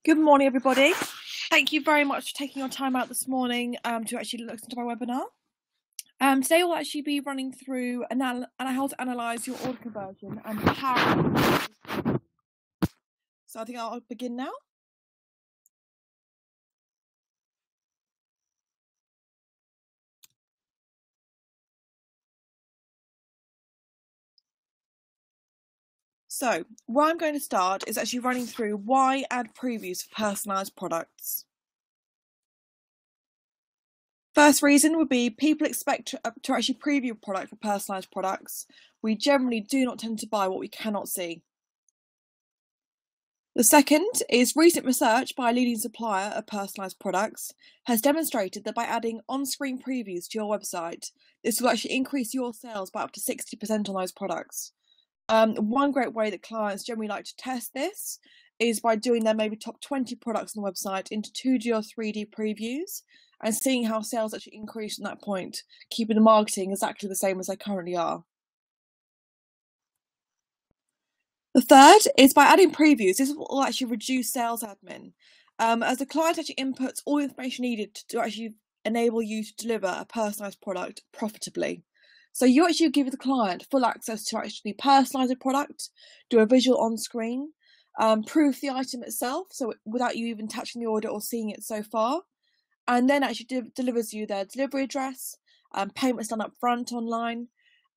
Good morning, everybody. Thank you very much for taking your time out this morning to actually listen to my webinar. Today we'll actually be running through how to analyse your order conversion and how. So I think I'll begin now. So where I'm going to start is actually running through why add previews for personalised products. First reason would be people expect to actually preview a product for personalised products. We generally do not tend to buy what we cannot see. The second is recent research by a leading supplier of personalised products has demonstrated that by adding on-screen previews to your website, this will actually increase your sales by up to 60% on those products. One great way that clients generally like to test this is by doing their maybe top 20 products on the website into 2D or 3D previews and seeing how sales actually increase from that point, keeping the marketing exactly the same as they currently are. The third is by adding previews, this will actually reduce sales admin. As the client actually inputs all the information needed to actually enable you to deliver a personalised product profitably. So you actually give the client full access to actually personalise a product, do a visual on screen, proof the item itself, so without you even touching the order or seeing it so far, and then actually delivers you their delivery address, payments done up front online,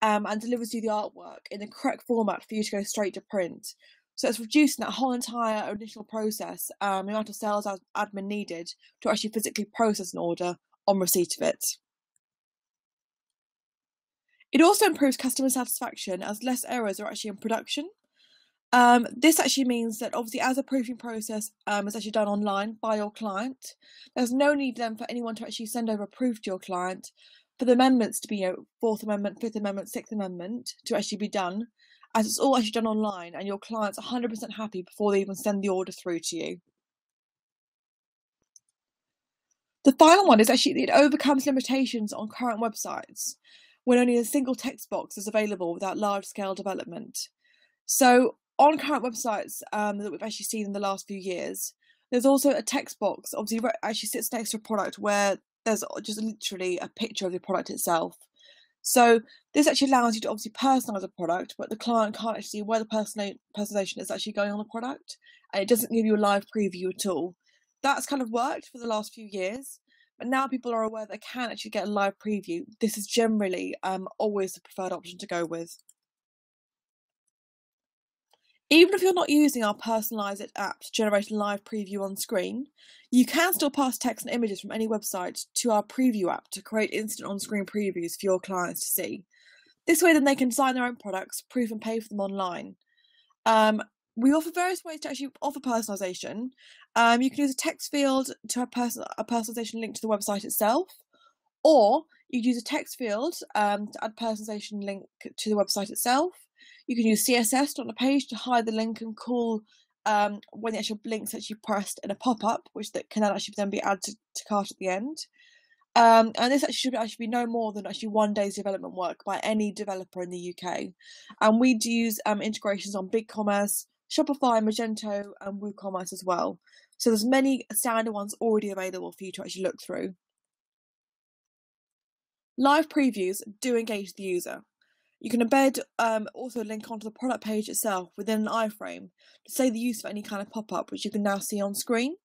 and delivers you the artwork in the correct format for you to go straight to print. So it's reducing that whole entire initial process, the amount of sales admin needed to actually physically process an order on receipt of it. It also improves customer satisfaction as less errors are actually in production. This actually means that obviously as a proofing process is actually done online by your client, there's no need then for anyone to actually send over a proof to your client for the amendments to be, Fourth Amendment, Fifth Amendment, Sixth Amendment to actually be done, as it's all actually done online and your client's 100% happy before they even send the order through to you. The final one is actually it overcomes limitations on current websites when only a single text box is available without large-scale development. So on current websites that we've actually seen in the last few years, there's also a text box, obviously actually sits next to a product where there's just literally a picture of the product itself. So this actually allows you to obviously personalise a product, but the client can't actually see where the personalisation is actually going on the product, and it doesn't give you a live preview at all. That's kind of worked for the last few years, but now people are aware they can actually get a live preview. This is generally always the preferred option to go with. Even if you're not using our personalised app to generate a live preview on screen, you can still pass text and images from any website to our preview app to create instant on-screen previews for your clients to see. This way then they can design their own products, proof and pay for them online. We offer various ways to actually offer personalisation. You can use a text field to have a personalisation link to the website itself, or you can use a text field to add personalisation link to the website itself. You can use CSS on a page to hide the link and call when the actual link's actually pressed in a pop-up, which that can actually then be added to cart at the end. And this actually should actually be no more than actually 1 day's development work by any developer in the UK. And we do use integrations on BigCommerce, Shopify, Magento, and WooCommerce as well. So there's many standard ones already available for you to actually look through. Live previews do engage the user. You can embed also link onto the product page itself within an iframe to save the use of any kind of pop-up, which you can now see on screen.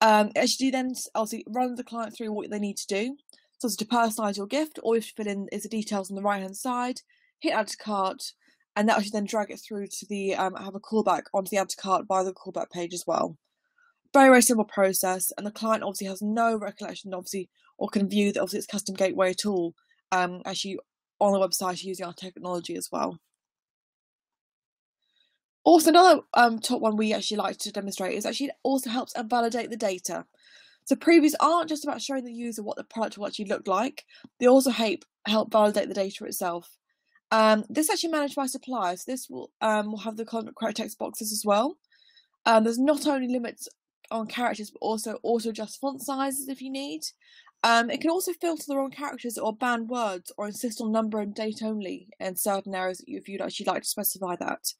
As you do then, obviously run the client through what they need to do. So to personalise your gift, all you have to fill in is the details on the right-hand side, hit add to cart, and that will then drag it through to the have a callback onto the add to cart by the callback page as well. Very, very simple process, and the client obviously has no recollection, obviously, or can view that obviously it's custom gateway at all. Actually on the website using our technology as well. Also, another top one we actually like to demonstrate is actually it also helps validate the data. So previews aren't just about showing the user what the product will actually look like, they also help validate the data itself. This is actually managed by suppliers. This will have the correct text boxes as well. There's not only limits on characters, but also auto-adjust font sizes if you need. It can also filter the wrong characters or ban words or insist on number and date only in certain areas if you'd actually like to specify that.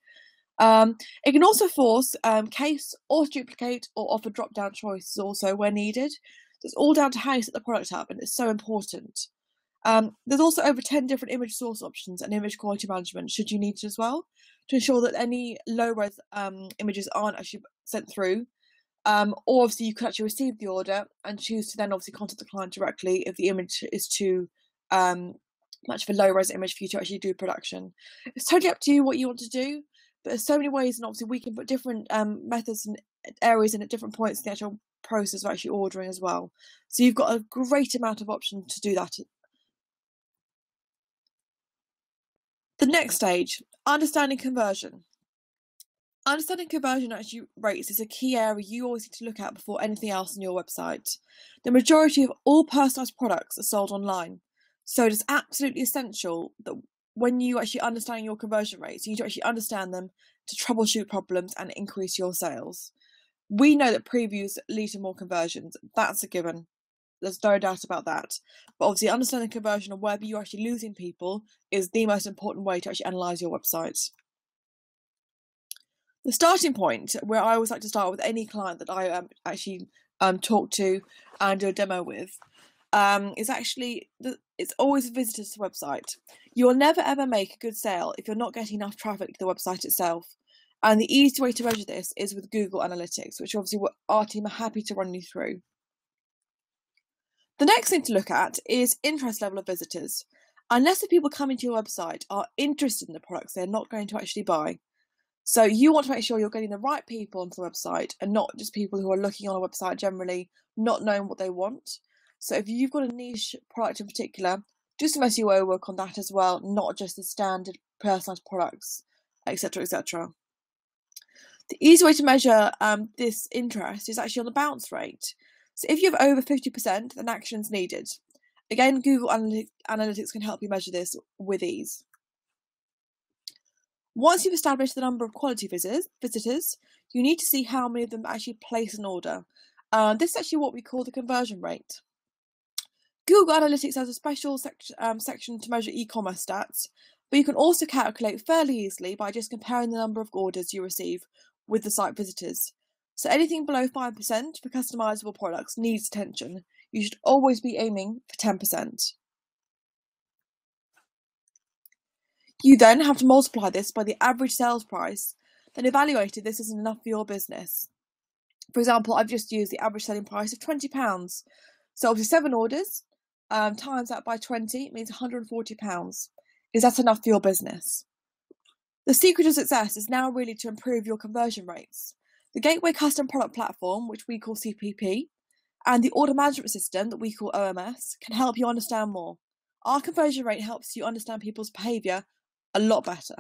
It can also force case, auto-duplicate, or offer drop-down choices also where needed. So it's all down to how you set the product up, and it's so important. There's also over 10 different image source options and image quality management, should you need it as well, to ensure that any low-res images aren't actually sent through. Or obviously you could actually receive the order and choose to then obviously contact the client directly if the image is too much of a low-res image for you to actually do production. It's totally up to you what you want to do, but there's so many ways, and obviously we can put different methods and areas in at different points in the actual process of actually ordering as well. So you've got a great amount of options to do that. The next stage, understanding conversion. Understanding conversion actually rates is a key area you always need to look at before anything else on your website. The majority of all personalised products are sold online, so it is absolutely essential that when you actually understand your conversion rates, you need to actually understand them to troubleshoot problems and increase your sales. We know that previews lead to more conversions. That's a given. There's no doubt about that. But obviously understanding conversion and whether you're actually losing people is the most important way to actually analyse your website. The starting point, where I always like to start with any client that I actually talk to and do a demo with, is actually it's always visitors to the website. You will never ever make a good sale if you're not getting enough traffic to the website itself. And the easiest way to measure this is with Google Analytics, which obviously our team are happy to run you through. The next thing to look at is interest level of visitors. Unless the people coming to your website are interested in the products, they're not going to actually buy. So you want to make sure you're getting the right people onto the website and not just people who are looking on a website generally, not knowing what they want. So if you've got a niche product in particular, do some SEO work on that as well, not just the standard personalised products, etc., etc. The easy way to measure this interest is actually on the bounce rate. So if you have over 50%, then action's needed. Again, Google Analytics can help you measure this with ease. Once you've established the number of quality visitors, you need to see how many of them actually place an order. This is actually what we call the conversion rate. Google Analytics has a special section to measure e-commerce stats, but you can also calculate fairly easily by just comparing the number of orders you receive with the site visitors. So anything below 5% for customizable products needs attention. You should always be aiming for 10%. You then have to multiply this by the average sales price, then evaluate if this isn't enough for your business. For example, I've just used the average selling price of £20. So obviously 7 orders times that by 20 means £140. Is that enough for your business? The secret of success is now really to improve your conversion rates. The Gateway Custom Product Platform, which we call CPP, and the Order Management System that we call OMS can help you understand more. Our conversion rate helps you understand people's behaviour a lot better.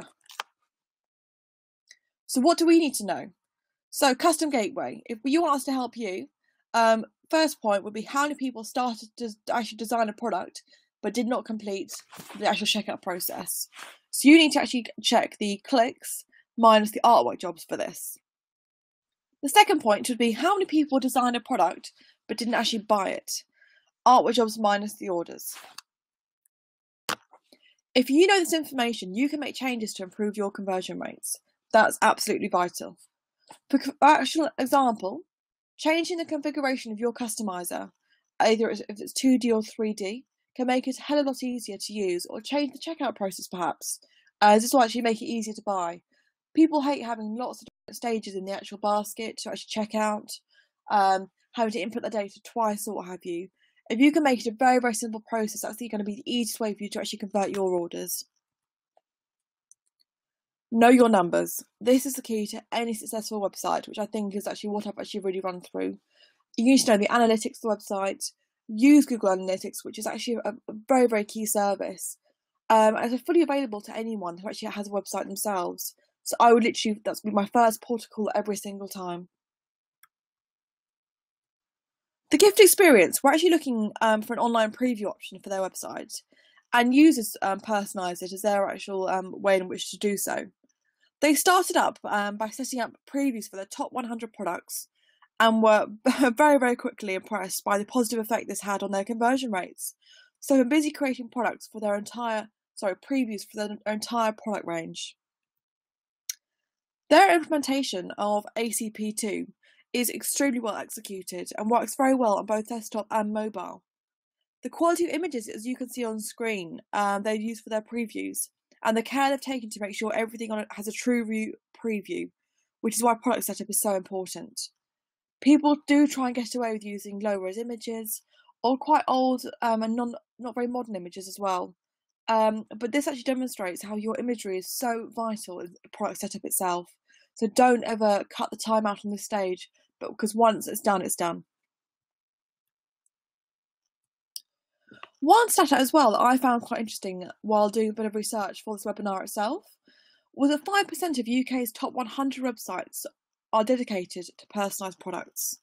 So what do we need to know? So Custom Gateway, if you want us to help you, first point would be how many people started to actually design a product but did not complete the actual checkout process. So you need to actually check the clicks minus the artwork jobs for this. The second point would be how many people designed a product but didn't actually buy it. Artwork jobs minus the orders. If you know this information, you can make changes to improve your conversion rates. That's absolutely vital. For actual example, changing the configuration of your customizer, either if it's 2D or 3D, can make it a hell of a lot easier to use, or change the checkout process perhaps. This will actually make it easier to buy. People hate having lots of different stages in the actual basket to actually check out, having to input the data twice or what have you. If you can make it a very, very simple process, that's going to be the easiest way for you to actually convert your orders. Know your numbers. This is the key to any successful website, which I think is actually what I've actually really run through. You need to know the analytics of the website. Use Google Analytics, which is actually a very, very key service. It's fully available to anyone who actually has a website themselves. So I would literally, that's my first port of call every single time. The gift experience, we're actually looking for an online preview option for their website, and users personalise it as their actual way in which to do so. They started up by setting up previews for their top 100 products and were very, very quickly impressed by the positive effect this had on their conversion rates. So they're busy creating products for their previews for their entire product range. Their implementation of ACP2 is extremely well executed and works very well on both desktop and mobile. The quality of images, as you can see on screen, they've used for their previews, and the care they've taken to make sure everything on it has a true preview, which is why product setup is so important. People do try and get away with using low-res images or quite old and not very modern images as well. But this actually demonstrates how your imagery is so vital in the product setup itself. So don't ever cut the time out on this stage, but because once it's done, it's done. One stat as well that I found quite interesting while doing a bit of research for this webinar itself was that 5% of UK's top 100 websites are dedicated to personalised products.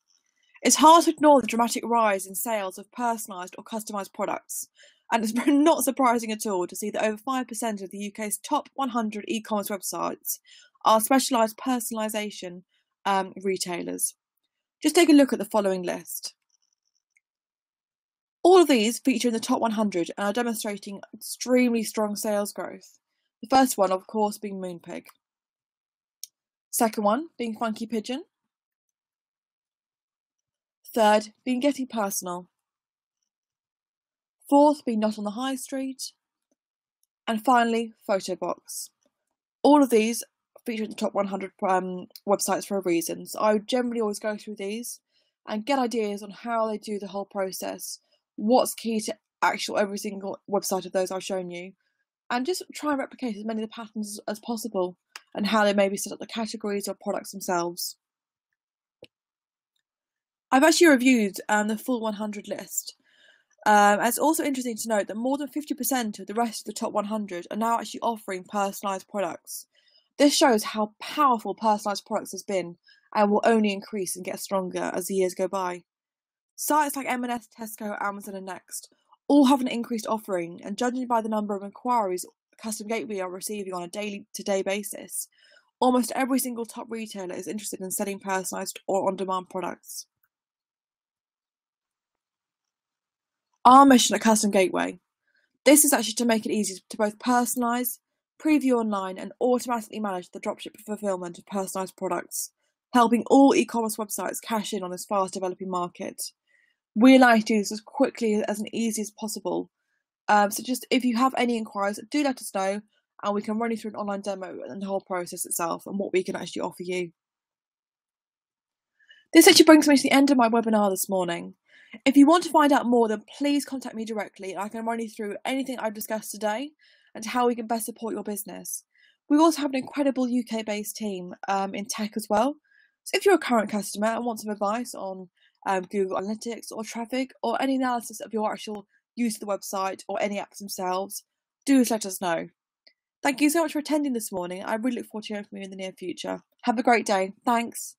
It's hard to ignore the dramatic rise in sales of personalised or customised products, and it's not surprising at all to see that over 5% of the UK's top 100 e-commerce websites are specialised personalisation retailers. Just take a look at the following list. All of these feature in the top 100 and are demonstrating extremely strong sales growth. The first one, of course, being Moonpig. Second one being Funky Pigeon. Third being Getting Personal. Fourth being Not on the High Street. And finally, Photobox. All of these feature in the top 100 websites for a reason. So I would generally always go through these and get ideas on how they do the whole process, what's key to every single website of those I've shown you, and just try and replicate as many of the patterns as possible and how they maybe set up the categories or products themselves. I've actually reviewed the full 100 list. And it's also interesting to note that more than 50% of the rest of the top 100 are now actually offering personalised products. This shows how powerful personalised products has been and will only increase and get stronger as the years go by. Sites like M&S, Tesco, Amazon and Next all have an increased offering, and judging by the number of inquiries Custom Gateway are receiving on a day-to-day basis, almost every single top retailer is interested in selling personalised or on-demand products. Our mission at Custom Gateway. This is actually to make it easy to both personalise, preview online and automatically manage the dropship fulfillment of personalised products, helping all e-commerce websites cash in on this fast developing market. We like to do this as quickly as and easy as possible. So just if you have any inquiries, do let us know and we can run you through an online demo and the whole process itself and what we can actually offer you. This actually brings me to the end of my webinar this morning. If you want to find out more, then please contact me directly and I can run you through anything I've discussed today and how we can best support your business. We also have an incredible UK-based team in tech as well. So if you're a current customer and want some advice on Google Analytics or traffic or any analysis of your actual use of the website or any apps themselves, do let us know. Thank you so much for attending this morning. I really look forward to hearing from you in the near future. Have a great day. Thanks.